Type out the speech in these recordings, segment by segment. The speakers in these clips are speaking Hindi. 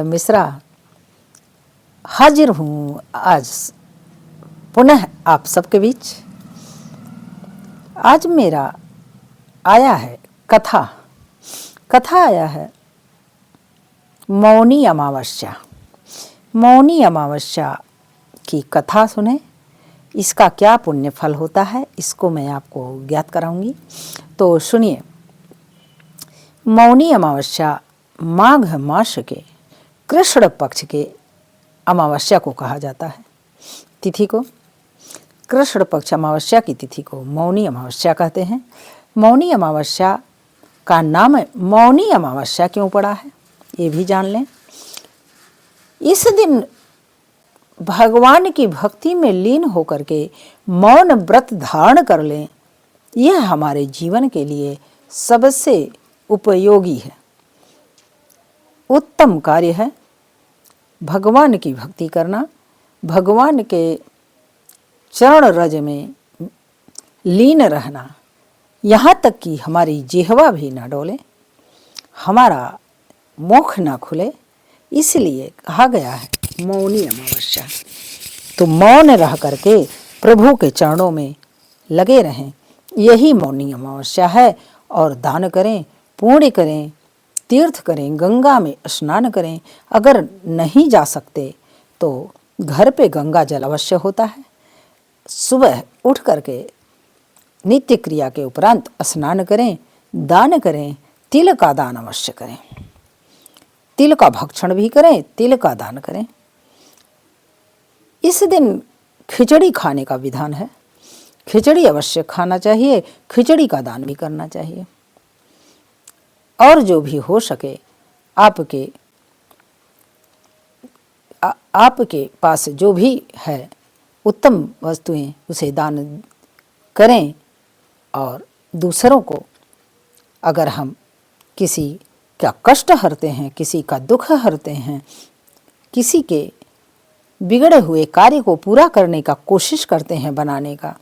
मिश्रा हाजिर हूँ आज पुनः आप सबके बीच। आज मेरा आया है कथा आया है मौनी अमावस्या। मौनी अमावस्या की कथा सुने, इसका क्या पुण्य फल होता है इसको मैं आपको ज्ञात कराऊंगी। तो सुनिए। मौनी अमावस्या माघ मास के कृष्ण पक्ष के अमावस्या को कहा जाता है। तिथि को कृष्ण पक्ष अमावस्या की तिथि को मौनी अमावस्या कहते हैं। मौनी अमावस्या का नाम मौनी अमावस्या क्यों पड़ा है ये भी जान लें। इस दिन भगवान की भक्ति में लीन होकर के मौन व्रत धारण कर लें, यह हमारे जीवन के लिए सबसे उपयोगी है, उत्तम कार्य है। भगवान की भक्ति करना, भगवान के चरण रज में लीन रहना, यहाँ तक कि हमारी जिह्वा भी न डोले, हमारा मुख न खुले, इसलिए कहा गया है मौनी अमावस्या। तो मौन रह करके प्रभु के चरणों में लगे रहें, यही मौनी अमावस्या है। और दान करें, पुण्य करें, तीर्थ करें, गंगा में स्नान करें। अगर नहीं जा सकते तो घर पे गंगा जल अवश्य होता है। सुबह उठ करके नित्य क्रिया के उपरांत स्नान करें, दान करें, तिल का दान अवश्य करें। तिल का भक्षण भी करें, तिल का दान करें। इस दिन खिचड़ी खाने का विधान है, खिचड़ी अवश्य खाना चाहिए, खिचड़ी का दान भी करना चाहिए। और जो भी हो सके आपके पास जो भी है उत्तम वस्तुएं उसे दान करें। और दूसरों को अगर हम किसी का कष्ट हरते हैं, किसी का दुख हरते हैं, किसी के बिगड़े हुए कार्य को पूरा करने का कोशिश करते हैं बनाने का,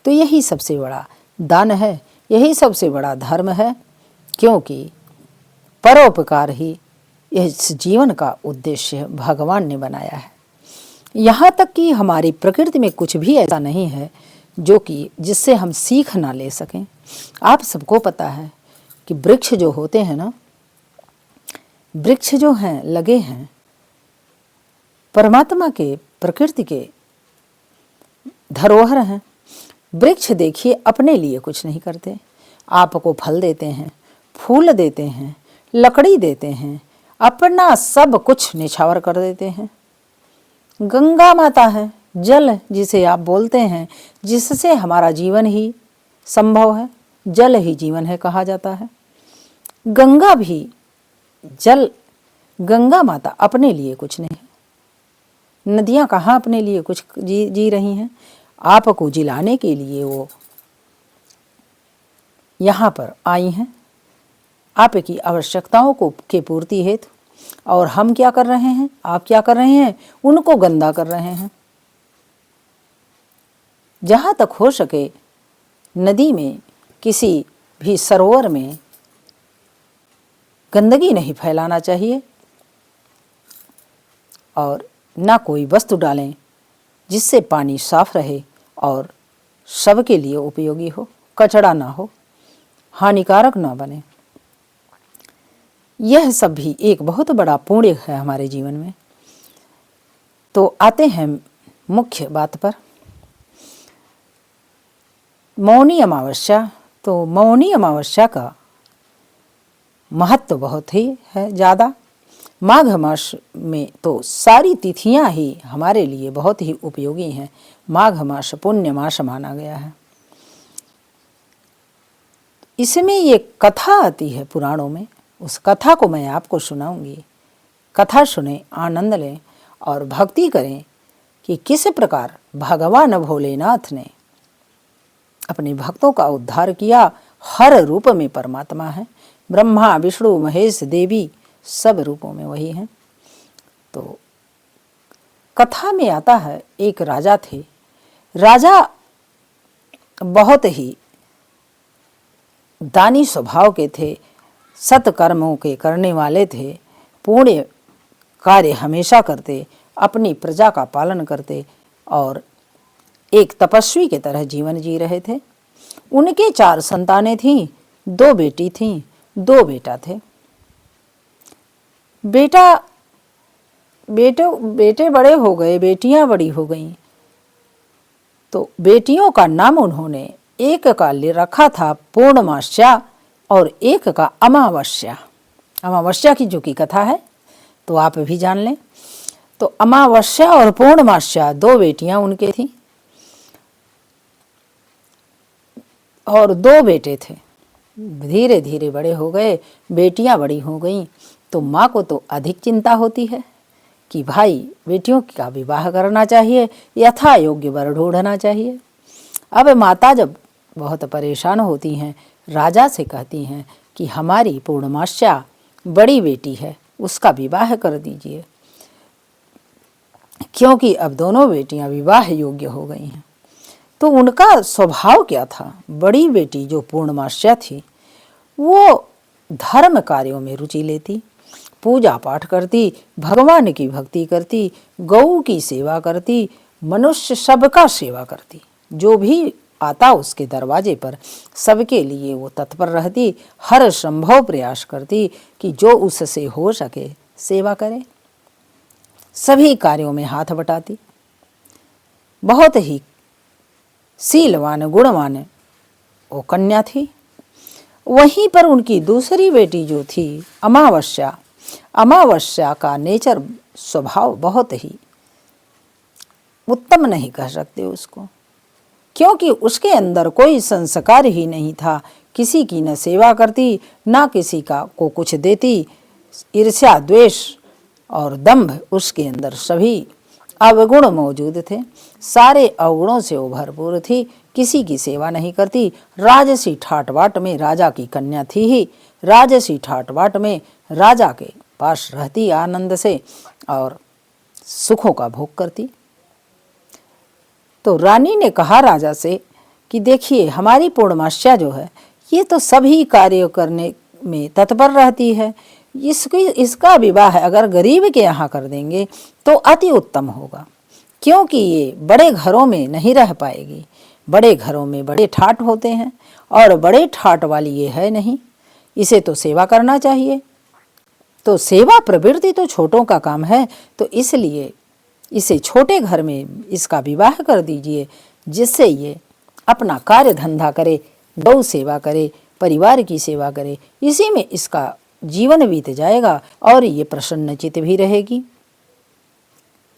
तो यही सबसे बड़ा दान है, यही सबसे बड़ा धर्म है। क्योंकि परोपकार ही इस जीवन का उद्देश्य भगवान ने बनाया है। यहाँ तक कि हमारी प्रकृति में कुछ भी ऐसा नहीं है जो कि जिससे हम सीख ना ले सकें। आप सबको पता है कि वृक्ष जो होते हैं ना, वृक्ष जो हैं लगे हैं परमात्मा के प्रकृति के धरोहर हैं। वृक्ष देखिए अपने लिए कुछ नहीं करते, आपको फल देते हैं, फूल देते हैं, लकड़ी देते हैं, अपना सब कुछ निछावर कर देते हैं। गंगा माता है, जल जिसे आप बोलते हैं, जिससे हमारा जीवन ही संभव है, जल ही जीवन है कहा जाता है। गंगा भी जल, गंगा माता अपने लिए कुछ नहीं है। नदियां कहाँ अपने लिए कुछ जी रही हैं, आपको जिलाने के लिए वो यहाँ पर आई हैं, आपकी आवश्यकताओं को के पूर्ति हेतु। और हम क्या कर रहे हैं, आप क्या कर रहे हैं, उनको गंदा कर रहे हैं। जहाँ तक हो सके नदी में, किसी भी सरोवर में गंदगी नहीं फैलाना चाहिए। और ना कोई वस्तु डालें जिससे पानी साफ रहे और सबके लिए उपयोगी हो, कचरा ना हो, हानिकारक ना बने। यह सब भी एक बहुत बड़ा पुण्य है हमारे जीवन में। तो आते हैं मुख्य बात पर, मौनी अमावस्या। तो मौनी अमावस्या का महत्व बहुत ही है ज़्यादा। माघ मास में तो सारी तिथियां ही हमारे लिए बहुत ही उपयोगी हैं। माघ मास पुण्य मास माना गया है। इसमें ये कथा आती है पुराणों में, उस कथा को मैं आपको सुनाऊंगी। कथा सुने, आनंद लें और भक्ति करें कि किस प्रकार भगवान भोलेनाथ ने अपने भक्तों का उद्धार किया। हर रूप में परमात्मा है, ब्रह्मा विष्णु महेश देवी सब रूपों में वही हैं। तो कथा में आता है, एक राजा थे। राजा बहुत ही दानी स्वभाव के थे, सत्कर्मों के करने वाले थे, पुण्य कार्य हमेशा करते, अपनी प्रजा का पालन करते और एक तपस्वी की तरह जीवन जी रहे थे। उनके 4 संतानें थीं, 2 बेटी थीं, 2 बेटा थे। बेटे बड़े हो गए, बेटियां बड़ी हो गईं, तो बेटियों का नाम उन्होंने एक का ले रखा था पूर्णमास्या और एक का अमावस्या। अमावस्या की जो की कथा है तो आप भी जान लें। तो अमावस्या और पूर्णमास्या 2 बेटियां उनके थीं और 2 बेटे थे। धीरे धीरे बड़े हो गए, बेटियां बड़ी हो गईं, तो माँ को तो अधिक चिंता होती है कि भाई बेटियों का विवाह करना चाहिए, यथा योग्य वर ढूंढना चाहिए। अब माता जब बहुत परेशान होती हैं, राजा से कहती हैं कि हमारी पूर्णमास्या बड़ी बेटी है, उसका विवाह कर दीजिए, क्योंकि अब दोनों बेटियां विवाह योग्य हो गई हैं। तो उनका स्वभाव क्या था? बड़ी बेटी जो पूर्णमास्या थी वो धर्म कार्यों में रुचि लेती, पूजा पाठ करती, भगवान की भक्ति करती, गौ की सेवा करती, मनुष्य सबका सेवा करती। जो भी आता उसके दरवाजे पर सबके लिए वो तत्पर रहती, हर संभव प्रयास करती कि जो उससे हो सके सेवा करे, सभी कार्यों में हाथ बटाती। बहुत ही शीलवान गुणवान वो कन्या थी। वहीं पर उनकी दूसरी बेटी जो थी अमावस्या, अमावस्या का नेचर स्वभाव बहुत ही उत्तम नहीं कह सकते उसको, क्योंकि उसके अंदर कोई संस्कार ही नहीं था। किसी की न सेवा करती, ना किसी को कुछ देती। ईर्ष्या, द्वेष और दंभ उसके अंदर सभी अवगुण मौजूद थे। सारे अवगुणों से वो भरपूर थी। किसी की सेवा नहीं करती। राजसी ठाट बाट में राजा की कन्या थी ही, राजसी ठाट बाट में राजा के पास रहती आनंद से और सुखों का भोग करती। तो रानी ने कहा राजा से कि देखिए हमारी पूर्णमास्या जो है ये तो सभी कार्य करने में तत्पर रहती है, इसका विवाह अगर गरीब के यहाँ कर देंगे तो अति उत्तम होगा, क्योंकि ये बड़े घरों में नहीं रह पाएगी। बड़े घरों में बड़े ठाट होते हैं और बड़े ठाट वाली ये है नहीं, इसे तो सेवा करना चाहिए। तो सेवा प्रवृत्ति तो छोटों का काम है, तो इसलिए इसे छोटे घर में इसका विवाह कर दीजिए, जिससे ये अपना कार्य धंधा करे, गौ सेवा करे, परिवार की सेवा करे, इसी में इसका जीवन बीत जाएगा और ये प्रसन्नचित भी रहेगी।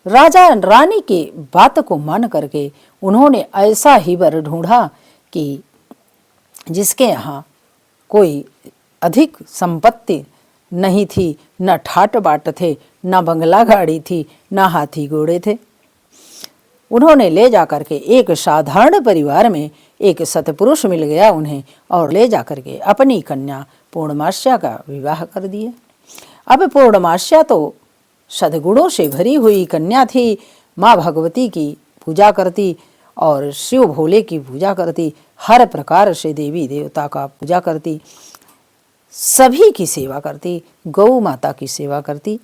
राजा रानी की बात को मान करके उन्होंने ऐसा ही वर ढूंढा कि जिसके यहाँ कोई अधिक संपत्ति नहीं थी, न ठाट बाट थे, न बंगला गाड़ी थी, न हाथी घोड़े थे। उन्होंने ले जा करके एक साधारण परिवार में एक सतपुरुष मिल गया उन्हें, और ले जा करके अपनी कन्या पूर्णमास्या का विवाह कर दिया। अब पूर्णमास्या तो सद्गुणों से भरी हुई कन्या थी। माँ भगवती की पूजा करती और शिव भोले की पूजा करती, हर प्रकार से देवी देवता का पूजा करती, सभी की सेवा करती, गौ माता की सेवा करती।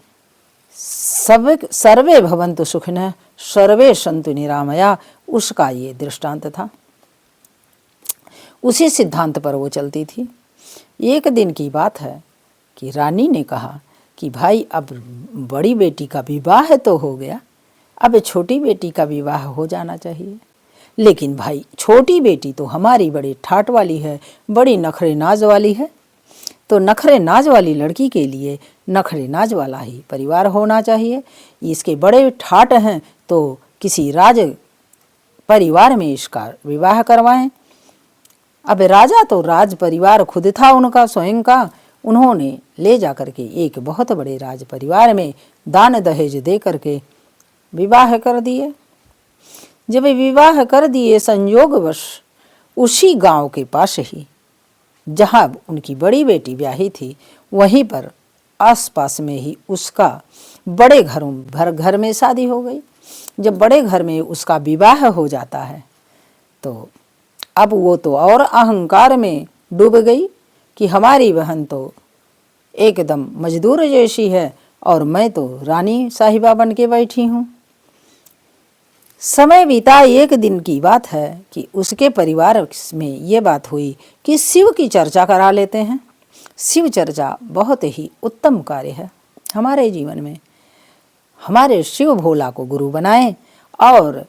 सर्वे भवन्तु सुखिनः सर्वे सन्तु निरामया, उसका ये दृष्टांत था। उसी सिद्धांत पर वो चलती थी। एक दिन की बात है कि रानी ने कहा कि भाई अब बड़ी बेटी का विवाह तो हो गया, अब छोटी बेटी का विवाह हो जाना चाहिए। लेकिन भाई छोटी बेटी तो हमारी बड़ी ठाट वाली है, बड़ी नखरे नाज वाली है, तो नखरे नाज वाली लड़की के लिए नखरे नाज वाला ही परिवार होना चाहिए। इसके बड़े ठाट हैं तो किसी राज परिवार में इसका विवाह करवाएं। अब राजा तो राज परिवार खुद था उनका स्वयं का। उन्होंने ले जा करके एक बहुत बड़े राज परिवार में दान दहेज दे करके विवाह कर दिए। जब विवाह कर दिए, संयोगवश उसी गांव के पास ही जहां उनकी बड़ी बेटी ब्याही थी, वहीं पर आसपास में ही उसका बड़े घर में शादी हो गई। जब बड़े घर में उसका विवाह हो जाता है तो अब वो तो और अहंकार में डूब गई कि हमारी बहन तो एकदम मजदूर जैसी है, और मैं तो रानी साहिबा बन के बैठी हूँ। समय बीता, एक दिन की बात है कि उसके परिवार में ये बात हुई कि शिव की चर्चा करा लेते हैं। शिव चर्चा बहुत ही उत्तम कार्य है हमारे जीवन में। हमारे शिव भोला को गुरु बनाएं और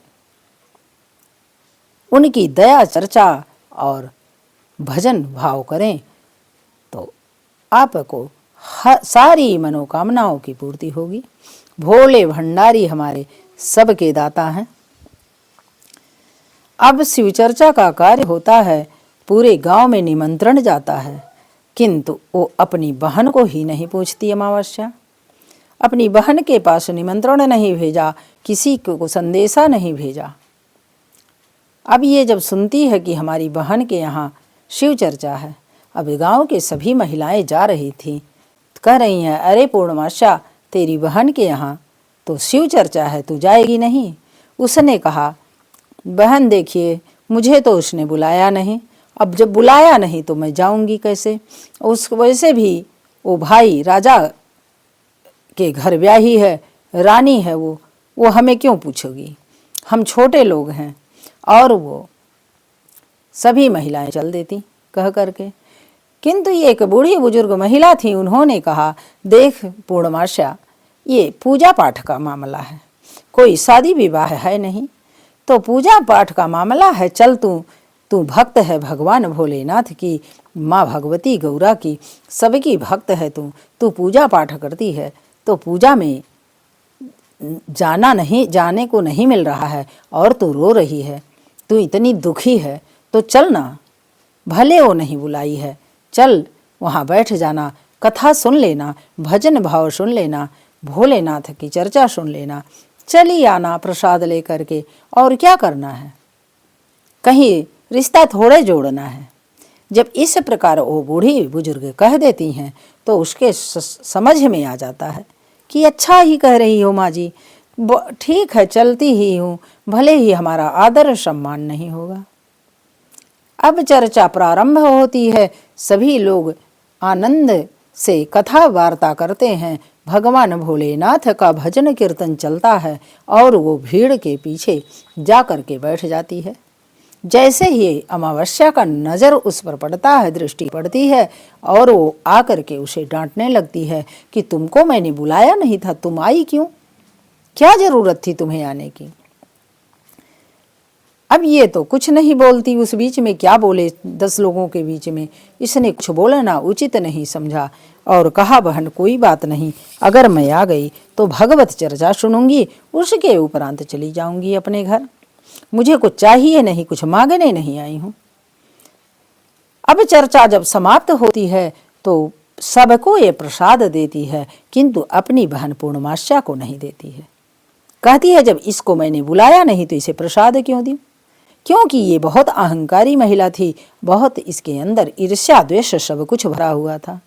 उनकी दया चर्चा और भजन भाव करें तो आपको सारी मनोकामनाओं की पूर्ति होगी। भोले भंडारी हमारे सबके दाता हैं। अब शिव चर्चा का कार्य होता है, पूरे गांव में निमंत्रण जाता है, किंतु वो अपनी बहन को ही नहीं पूछती। अमावस्या अपनी बहन के पास निमंत्रण नहीं भेजा, किसी को संदेशा नहीं भेजा। अब ये जब सुनती है कि हमारी बहन के यहाँ शिव चर्चा है, अब गांव के सभी महिलाएं जा रही थी, कह रही हैं, अरे पूर्णमाशा, तेरी बहन के यहाँ तो शिव चर्चा है, तू जाएगी नहीं? उसने कहा, बहन देखिए, मुझे तो उसने बुलाया नहीं, अब जब बुलाया नहीं तो मैं जाऊंगी कैसे? उस वैसे भी वो भाई राजा के घर ब्याही है, रानी है, वो हमें क्यों पूछेगी? हम छोटे लोग हैं। और वो सभी महिलाएं चल देती कह करके। किंतु ये एक बूढ़ी बुजुर्ग महिला थी, उन्होंने कहा, देख पूर्णमाशा, ये पूजा पाठ का मामला है, कोई शादी विवाह है नहीं, तो पूजा पाठ का मामला है। चल तू भक्त है भगवान भोलेनाथ की, माँ भगवती गौरा की, सबकी भक्त है तू पूजा पाठ करती है, तो पूजा में जाने को नहीं मिल रहा है और तू रो रही है, तू इतनी दुखी है, तो चल ना, भले वो नहीं बुलाई है, चल वहाँ बैठ जाना, कथा सुन लेना, भजन भाव सुन लेना, भोलेनाथ की चर्चा सुन लेना, चली आना प्रसाद लेकर के। और क्या करना है, कहीं रिश्ता थोड़े जोड़ना है। जब इस प्रकार वो बूढ़ी बुजुर्ग कह देती हैं तो उसके समझ में आ जाता है कि अच्छा ही कह रही हो माँ जी, ठीक है, चलती ही हूँ, भले ही हमारा आदर सम्मान नहीं होगा। अब चर्चा प्रारंभ होती है, सभी लोग आनंद से कथा वार्ता करते हैं, भगवान भोलेनाथ का भजन कीर्तन चलता है और वो भीड़ के पीछे जा कर के बैठ जाती है। जैसे ही अमावस्या का नज़र उस पर पड़ता है, दृष्टि पड़ती है, और वो आकर के उसे डांटने लगती है कि तुमको मैंने बुलाया नहीं था, तुम आई क्यों? क्या जरूरत थी तुम्हें आने की? अब ये तो कुछ नहीं बोलती, उस बीच में क्या बोले 10 लोगों के बीच में, इसने कुछ बोलना उचित नहीं समझा और कहा, बहन कोई बात नहीं, अगर मैं आ गई तो भगवत चर्चा सुनूंगी, उसके उपरांत चली जाऊंगी अपने घर, मुझे कुछ चाहिए नहीं, कुछ मांगने नहीं आई हूँ। अब चर्चा जब समाप्त होती है तो सबको ये प्रसाद देती है, किंतु अपनी बहन पूर्णमास्या को नहीं देती है। कहती है, जब इसको मैंने बुलाया नहीं तो इसे प्रसाद क्यों दूं? क्योंकि ये बहुत अहंकारी महिला थी, बहुत इसके अंदर ईर्ष्या द्वेष सब कुछ भरा हुआ था।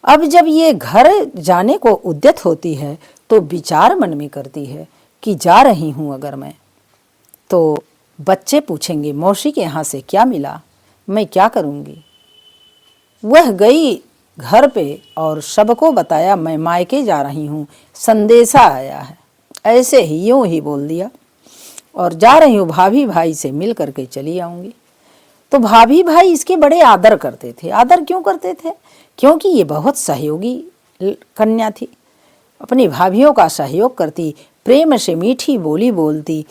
अब जब ये घर जाने को उद्यत होती है तो विचार मन में करती है कि जा रही हूं अगर मैं, तो बच्चे पूछेंगे मौसी के यहाँ से क्या मिला, मैं क्या करूंगी? वह गई घर पे और सबको बताया, मैं मायके जा रही हूँ, संदेशा आया है, ऐसे ही यूं ही बोल दिया, और जा रही हूँ, भाभी भाई से मिल करके चली आऊंगी। तो भाभी भाई इसके बड़े आदर करते थे। आदर क्यों करते थे? क्योंकि ये बहुत सहयोगी कन्या थी, अपनी भाभियों का सहयोग करती, प्रेम से मीठी बोली बोलती,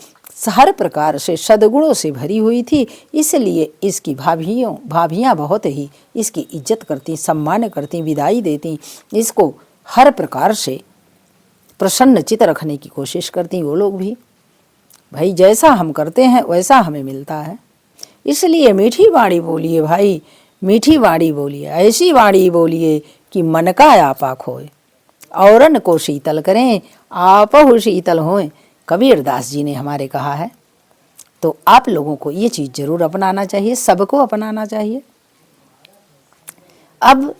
हर प्रकार से सद्गुणों से भरी हुई थी, इसलिए इसकी भाभियाँ बहुत ही इसकी इज्जत करती, सम्मान करती, विदाई देती, इसको हर प्रकार से प्रसन्नचित रखने की कोशिश करती। वो लोग भी, भाई जैसा हम करते हैं वैसा हमें मिलता है, इसलिए मीठी वाणी बोलिए भाई, मीठी वाणी बोलिए, ऐसी वाणी बोलिए कि मन का आपा खोए, औरन को शीतल करें, आपहु शीतल होएं, कबीरदास जी ने हमारे कहा है। तो आप लोगों को ये चीज़ जरूर अपनाना चाहिए, सबको अपनाना चाहिए। अब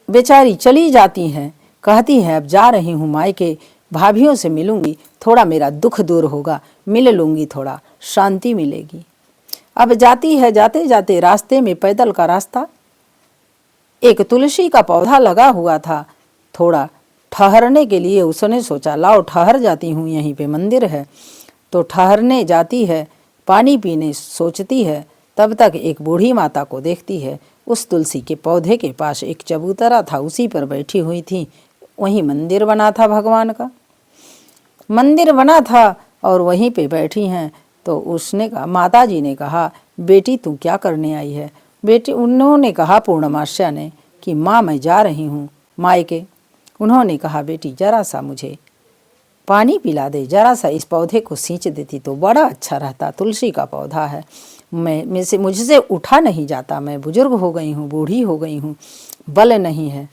बेचारी चली जाती हैं, कहती हैं, अब जा रही हूँ मायके, भाभियों से मिलूंगी, थोड़ा मेरा दुख दूर होगा, मिल लूंगी, थोड़ा शांति मिलेगी। अब जाती है, जाते जाते रास्ते में, पैदल का रास्ता, एक तुलसी का पौधा लगा हुआ था, थोड़ा ठहरने के लिए उसने सोचा लाओ ठहर जाती हूँ, यहीं पे मंदिर है। तो ठहरने जाती है, पानी पीने सोचती है, तब तक एक बूढ़ी माता को देखती है। उस तुलसी के पौधे के पास एक चबूतरा था, उसी पर बैठी हुई थी। वहीं मंदिर बना था, भगवान का मंदिर बना था और वहीं पे बैठी हैं। तो उसने कहा, माता जी ने कहा, बेटी तू क्या करने आई है? बेटी उन्होंने कहा, पूर्णमास्या ने, कि माँ मैं जा रही हूँ मायके। उन्होंने कहा, बेटी जरा सा मुझे पानी पिला दे, जरा सा इस पौधे को सींच देती तो बड़ा अच्छा रहता। तुलसी का पौधा है, मुझसे उठा नहीं जाता, मैं बुजुर्ग हो गई हूँ, बूढ़ी हो गई हूँ, बल नहीं है।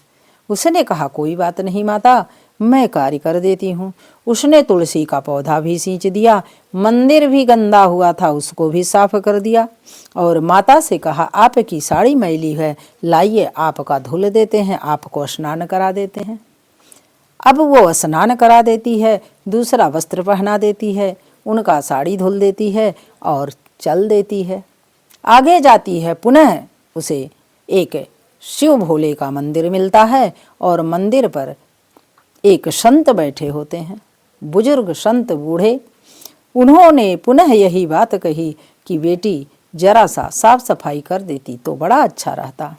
उसने कहा, कोई बात नहीं माता, मैं कार्य कर देती हूँ। उसने तुलसी का पौधा भी सींच दिया, मंदिर भी गंदा हुआ था उसको भी साफ कर दिया, और माता से कहा, आपकी साड़ी मैली है, लाइए आपका धुल देते हैं, आपको स्नान करा देते हैं। अब वो स्नान करा देती है, दूसरा वस्त्र पहना देती है, उनका साड़ी धुल देती है और चल देती है। आगे जाती है, पुनः उसे एक शिव भोले का मंदिर मिलता है और मंदिर पर एक संत बैठे होते हैं, बुजुर्ग संत बूढ़े। उन्होंने पुनः यही बात कही कि बेटी जरा सा साफ सफाई कर देती तो बड़ा अच्छा रहता।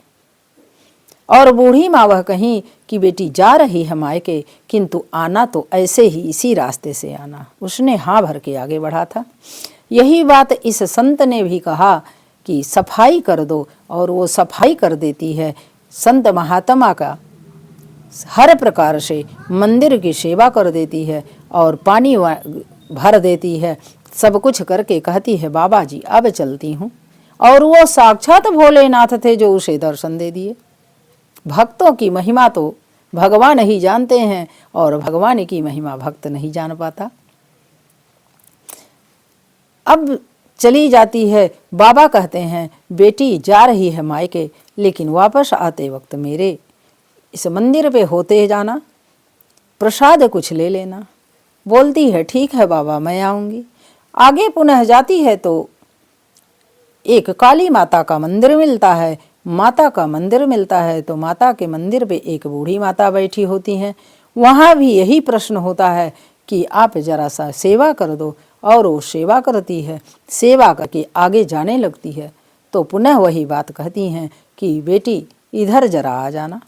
और बूढ़ी माँ वह कहीं कि बेटी जा रही है मायके, किंतु आना तो ऐसे ही इसी रास्ते से आना। उसने हाँ भर के आगे बढ़ा था। यही बात इस संत ने भी कहा कि सफाई कर दो, और वो सफाई कर देती है। संत महात्मा का हर प्रकार से मंदिर की सेवा कर देती है और पानी भर देती है, सब कुछ करके कहती है, बाबा जी अब चलती हूँ। और वो साक्षात भोलेनाथ थे जो उसे दर्शन दे दिए। भक्तों की महिमा तो भगवान ही जानते हैं और भगवान की महिमा भक्त नहीं जान पाता। अब चली जाती है। बाबा कहते हैं, बेटी जा रही है मायके, लेकिन वापस आते वक्त मेरे इस मंदिर पे होते जाना, प्रसाद कुछ ले लेना। बोलती है, ठीक है बाबा मैं आऊँगी। आगे पुनः जाती है तो एक काली माता का मंदिर मिलता है। माता का मंदिर मिलता है तो माता के मंदिर पे एक बूढ़ी माता बैठी होती हैं। वहाँ भी यही प्रश्न होता है कि आप जरा सा सेवा कर दो, और वो सेवा करती है। सेवा करके आगे जाने लगती है तो पुनः वही बात कहती हैं कि बेटी इधर जरा आ जाना।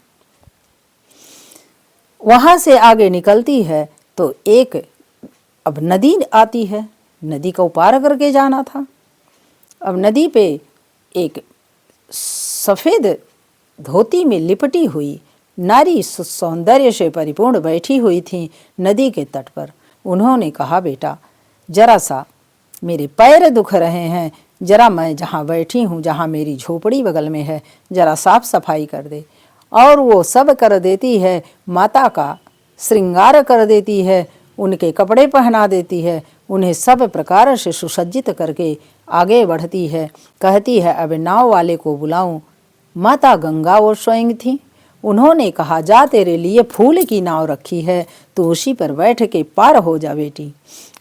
वहाँ से आगे निकलती है तो एक अब नदी आती है, नदी को पार करके जाना था। अब नदी पे एक सफ़ेद धोती में लिपटी हुई नारी सौंदर्य से परिपूर्ण बैठी हुई थी नदी के तट पर। उन्होंने कहा, बेटा जरा सा मेरे पैर दुख रहे हैं, जरा मैं जहाँ बैठी हूँ, जहाँ मेरी झोपड़ी बगल में है, जरा साफ सफाई कर दे। और वो सब कर देती है, माता का श्रृंगार कर देती है, उनके कपड़े पहना देती है, उन्हें सब प्रकार से सुसज्जित करके आगे बढ़ती है। कहती है, अब नाव वाले को बुलाऊं। माता गंगा वो स्वयं थी। उन्होंने कहा, जा तेरे लिए फूल की नाव रखी है, तो उसी पर बैठ के पार हो जा बेटी।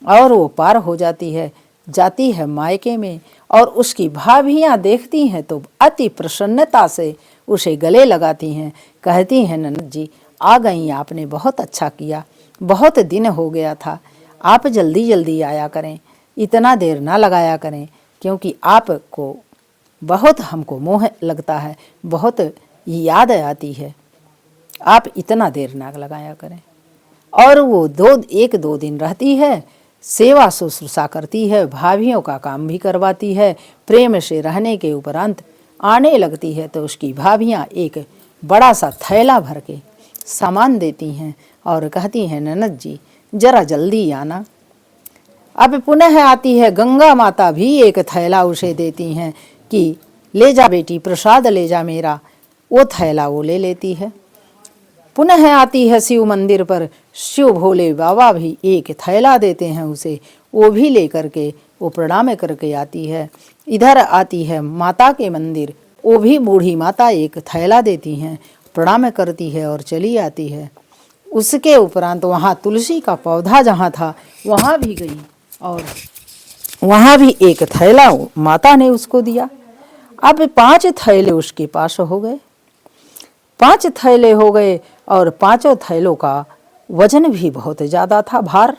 और वो पार हो जाती है, जाती है मायके में, और उसकी भाभियाँ देखती हैं तो अति प्रसन्नता से उसे गले लगाती हैं। कहती हैं, ननद जी आ गई, आपने बहुत अच्छा किया, बहुत दिन हो गया था, आप जल्दी जल्दी आया करें, इतना देर ना लगाया करें, क्योंकि आपको बहुत हमको मोह लगता है, बहुत याद आती है, आप इतना देर ना लगाया करें। और वो एक दो दिन रहती है, सेवा शुश्रूषा करती है, भाभियों का काम भी करवाती है। प्रेम से रहने के उपरांत आने लगती है तो उसकी भाभियाँ एक बड़ा सा थैला भर के सामान देती हैं और कहती हैं, ननद जी जरा जल्दी आना। अब पुनः आती है गंगा माता भी एक थैला उसे देती हैं कि ले जा बेटी, प्रसाद ले जा मेरा। वो थैला वो ले लेती है। पुनः आती है शिव मंदिर पर, शिव भोले बाबा भी एक थैला देते हैं उसे, वो भी ले करके वो प्रणाम करके आती है। इधर आती है माता के मंदिर, वो भी बूढ़ी माता एक थैला देती हैं, प्रणाम करती है और चली आती है। उसके उपरांत वहाँ तुलसी का पौधा जहाँ था वहाँ भी गई और वहाँ भी एक थैला माता ने उसको दिया। अब 5 थैले उसके पास हो गए, 5 थैले हो गए और 5 थैलों का वजन भी बहुत ज़्यादा था, भार।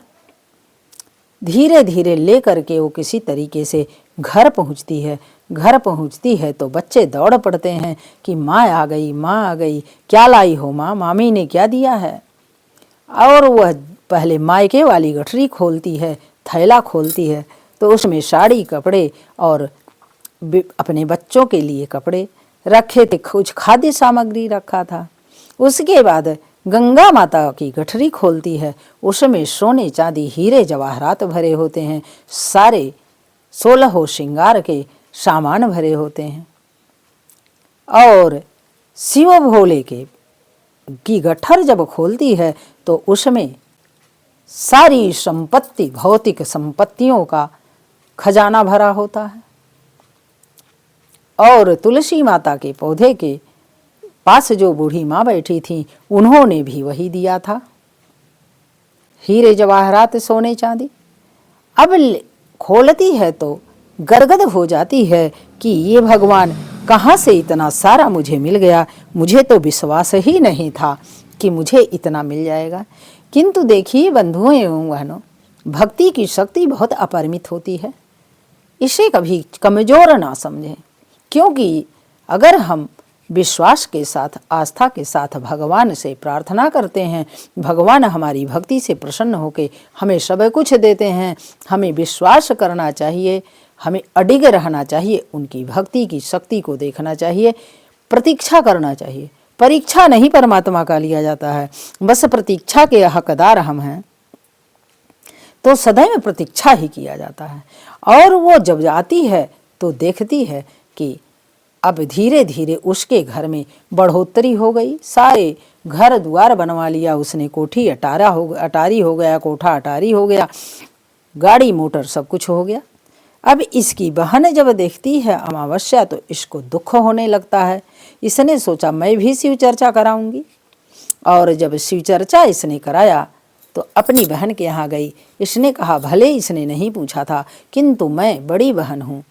धीरे धीरे ले करके वो किसी तरीके से घर पहुंचती है। घर पहुंचती है तो बच्चे दौड़ पड़ते हैं कि माँ आ गई, माँ आ गई, क्या लाई हो माँ, मामी ने क्या दिया है। और वह पहले मायके वाली गठरी खोलती है, थैला खोलती है, तो उसमें साड़ी, कपड़े और अपने बच्चों के लिए कपड़े रखे थे, कुछ खाद्य सामग्री रखा था। उसके बाद गंगा माता की गठरी खोलती है, उसमें सोने, चांदी, हीरे जवाहरात भरे होते हैं, सारे 16 श्रृंगार के सामान भरे होते हैं। और शिव भोले की गठर जब खोलती है तो उसमें सारी संपत्ति, भौतिक संपत्तियों का खजाना भरा होता है। और तुलसी माता के पौधे के पास जो बूढ़ी माँ बैठी थी, उन्होंने भी वही दिया था, हीरे जवाहरात, सोने चांदी। अब खोलती है तो गदगद हो जाती है कि ये भगवान कहाँ से इतना सारा मुझे मिल गया, मुझे तो विश्वास ही नहीं था कि मुझे इतना मिल जाएगा। किंतु देखिए बंधुओं एवं बहनों, भक्ति की शक्ति बहुत अपरिमित होती है, इसे कभी कमजोर ना समझें। क्योंकि अगर हम विश्वास के साथ, आस्था के साथ भगवान से प्रार्थना करते हैं, भगवान हमारी भक्ति से प्रसन्न होकर हमें सब कुछ देते हैं। हमें विश्वास करना चाहिए, हमें अडिग रहना चाहिए, उनकी भक्ति की शक्ति को देखना चाहिए, प्रतीक्षा करना चाहिए। परीक्षा नहीं परमात्मा का लिया जाता है, बस प्रतीक्षा के हकदार हम हैं, तो सदैव प्रतीक्षा ही किया जाता है। और वो जब जाती है तो देखती है कि अब धीरे धीरे उसके घर में बढ़ोतरी हो गई, सारे घर द्वार बनवा लिया उसने, कोठी अटारी हो गया, कोठा अटारी हो गया, गाड़ी मोटर सब कुछ हो गया। अब इसकी बहन जब देखती है अमावस्या तो इसको दुख होने लगता है। इसने सोचा मैं भी शिव चर्चा कराऊंगी, और जब शिव चर्चा इसने कराया तो अपनी बहन के यहाँ गई। इसने कहा भले इसने नहीं पूछा था, किंतु मैं बड़ी बहन हूँ,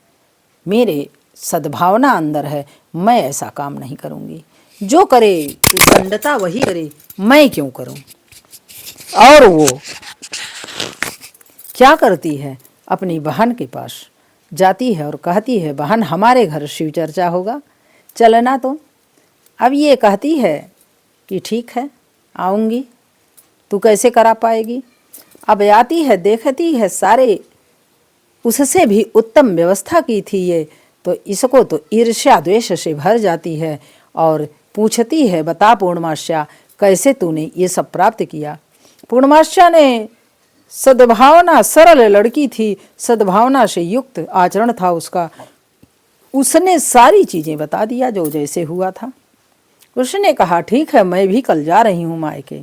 मेरे सद्भावना अंदर है, मैं ऐसा काम नहीं करूँगी, जो करे तू दंडता वही करे, मैं क्यों करूँ। और वो क्या करती है, अपनी बहन के पास जाती है और कहती है बहन हमारे घर शिव चर्चा होगा, चलना तुम। अब ये कहती है कि ठीक है आऊँगी, तू कैसे करा पाएगी। अब आती है, देखती है सारे उससे भी उत्तम व्यवस्था की थी ये, तो इसको तो ईर्ष्या द्वेष से भर जाती है और पूछती है बता पूर्णमास्या कैसे तूने ये सब प्राप्त किया। पूर्णमास्या ने सद्भावना, सरल लड़की थी, सद्भावना से युक्त आचरण था उसका, उसने सारी चीज़ें बता दिया जो जैसे हुआ था। उसने कहा ठीक है मैं भी कल जा रही हूँ मायके।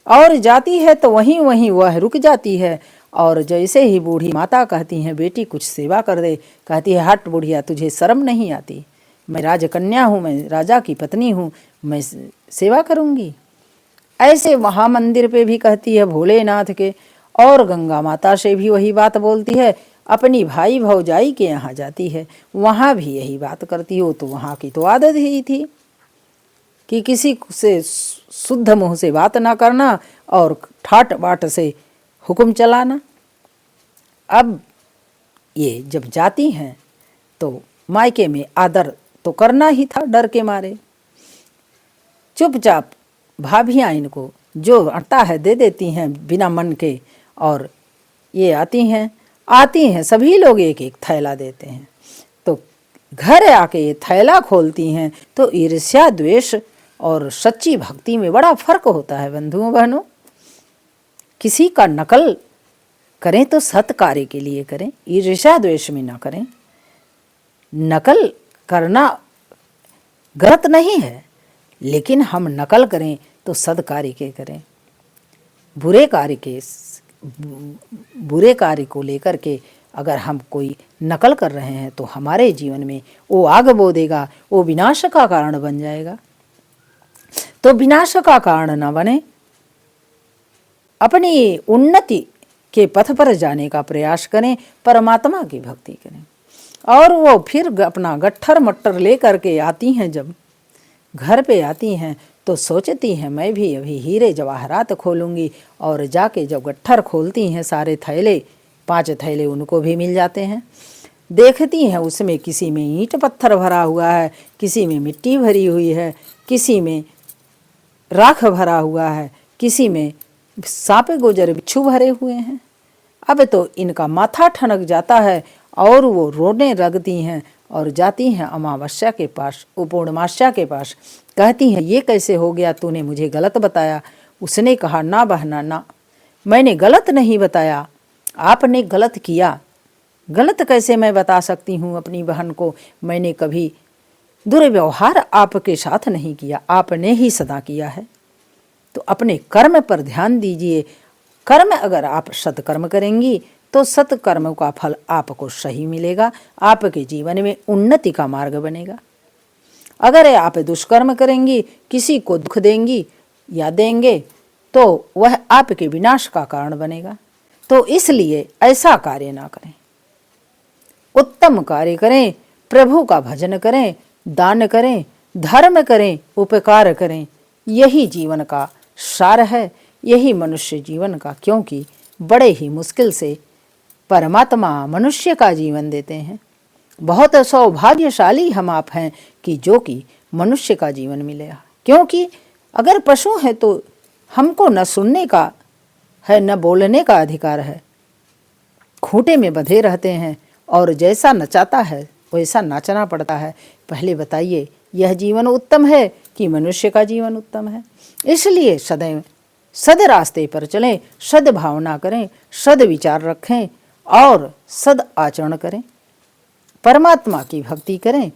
और जाती है तो वहीं वह रुक जाती है, और जैसे ही बूढ़ी माता कहती हैं बेटी कुछ सेवा कर दे, कहती है हट बुढ़िया तुझे शर्म नहीं आती, मैं राजकन्या हूँ, मैं राजा की पत्नी हूँ, मैं सेवा करूँगी। ऐसे महामंदिर पे भी कहती है भोलेनाथ के, और गंगा माता से भी वही बात बोलती है। अपनी भाई भौजाई के यहाँ जाती है, वहाँ भी यही बात करती हो, तो वहाँ की तो आदत ही थी कि किसी से शुद्ध मुँह से बात ना करना और ठाट बाट से हुक्म चलाना। अब ये जब जाती हैं तो मायके में आदर तो करना ही था, डर के मारे चुपचाप भाभियाँ इनको जो आता है दे देती हैं बिना मन के, और ये आती हैं सभी लोग एक एक थैला देते हैं। तो घर आके ये थैला खोलती हैं तो ईर्ष्या द्वेष और सच्ची भक्ति में बड़ा फर्क होता है बंधुओं बहनों। किसी का नकल करें तो सत कार्य के लिए करें, ईर्ष्या द्वेष में ना करें। नकल करना गलत नहीं है, लेकिन हम नकल करें तो सद्कार्य के करें। बुरे कार्य को लेकर के अगर हम कोई नकल कर रहे हैं तो हमारे जीवन में वो आग बो देगा, वो विनाश का कारण बन जाएगा। तो विनाश का कारण न बने, अपनी उन्नति के पथ पर जाने का प्रयास करें, परमात्मा की भक्ति करें। और वो फिर अपना गट्ठर मट्टर ले करके आती हैं, जब घर पे आती हैं तो सोचती हैं मैं भी अभी हीरे जवाहरात खोलूँगी, और जाके जब गट्ठर खोलती हैं सारे थैले, 5 थैले उनको भी मिल जाते हैं। देखती हैं उसमें किसी में ईंट पत्थर भरा हुआ है, किसी में मिट्टी भरी हुई है, किसी में राख भरा हुआ है, किसी में सांपे गोजर बिच्छू भरे हुए हैं। अब तो इनका माथा ठनक जाता है और वो रोने लगती हैं और जाती हैं अमावस्या के पास, पूर्णमास्या के पास। कहती हैं ये कैसे हो गया, तूने मुझे गलत बताया। उसने कहा ना बहना ना, मैंने गलत नहीं बताया, आपने गलत किया। गलत कैसे मैं बता सकती हूँ अपनी बहन को, मैंने कभी दुर्व्यवहार आपके साथ नहीं किया, आपने ही सदा किया है। तो अपने कर्म पर ध्यान दीजिए। कर्म अगर आप सत्कर्म करेंगी तो सत्कर्म का फल आपको सही मिलेगा, आपके जीवन में उन्नति का मार्ग बनेगा। अगर आप दुष्कर्म करेंगी, किसी को दुख देंगी या देंगे, तो वह आपके विनाश का कारण बनेगा। तो इसलिए ऐसा कार्य ना करें, उत्तम कार्य करें, प्रभु का भजन करें, दान करें, धर्म करें, उपकार करें। यही जीवन का सार है, यही मनुष्य जीवन का, क्योंकि बड़े ही मुश्किल से परमात्मा मनुष्य का जीवन देते हैं। बहुत सौभाग्यशाली हम आप हैं कि जो कि मनुष्य का जीवन मिलेगा। क्योंकि अगर पशु है तो हमको न सुनने का है न बोलने का अधिकार है, खूंटे में बंधे रहते हैं और जैसा नचाता है वैसा नाचना पड़ता है। पहले बताइए यह जीवन उत्तम है कि मनुष्य का जीवन उत्तम है? इसलिए सदैव सद रास्ते पर चलें, सद भावना करें, सद विचार रखें और सद आचरण करें, परमात्मा की भक्ति करें।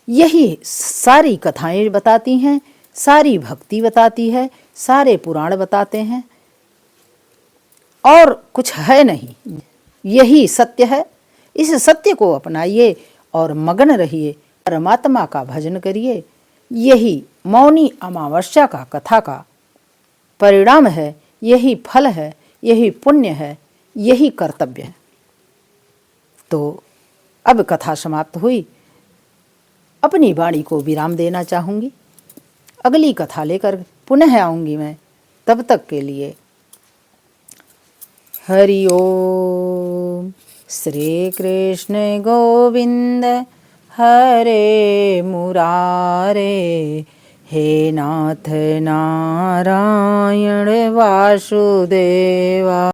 यही सारी कथाएं बताती हैं, सारी भक्ति बताती है, सारे पुराण बताते हैं, और कुछ है नहीं, यही सत्य है। इस सत्य को अपनाइए और मगन रहिए, परमात्मा का भजन करिए। यही मौनी अमावस्या का कथा का परिणाम है, यही फल है, यही पुण्य है, यही कर्तव्य है। तो अब कथा समाप्त हुई, अपनी वाणी को विराम देना चाहूँगी। अगली कथा लेकर पुनः आऊँगी मैं, तब तक के लिए हरि ओम। श्री कृष्ण गोविंद हरे मुरारे, हे नाथ नारायण वासुदेवा।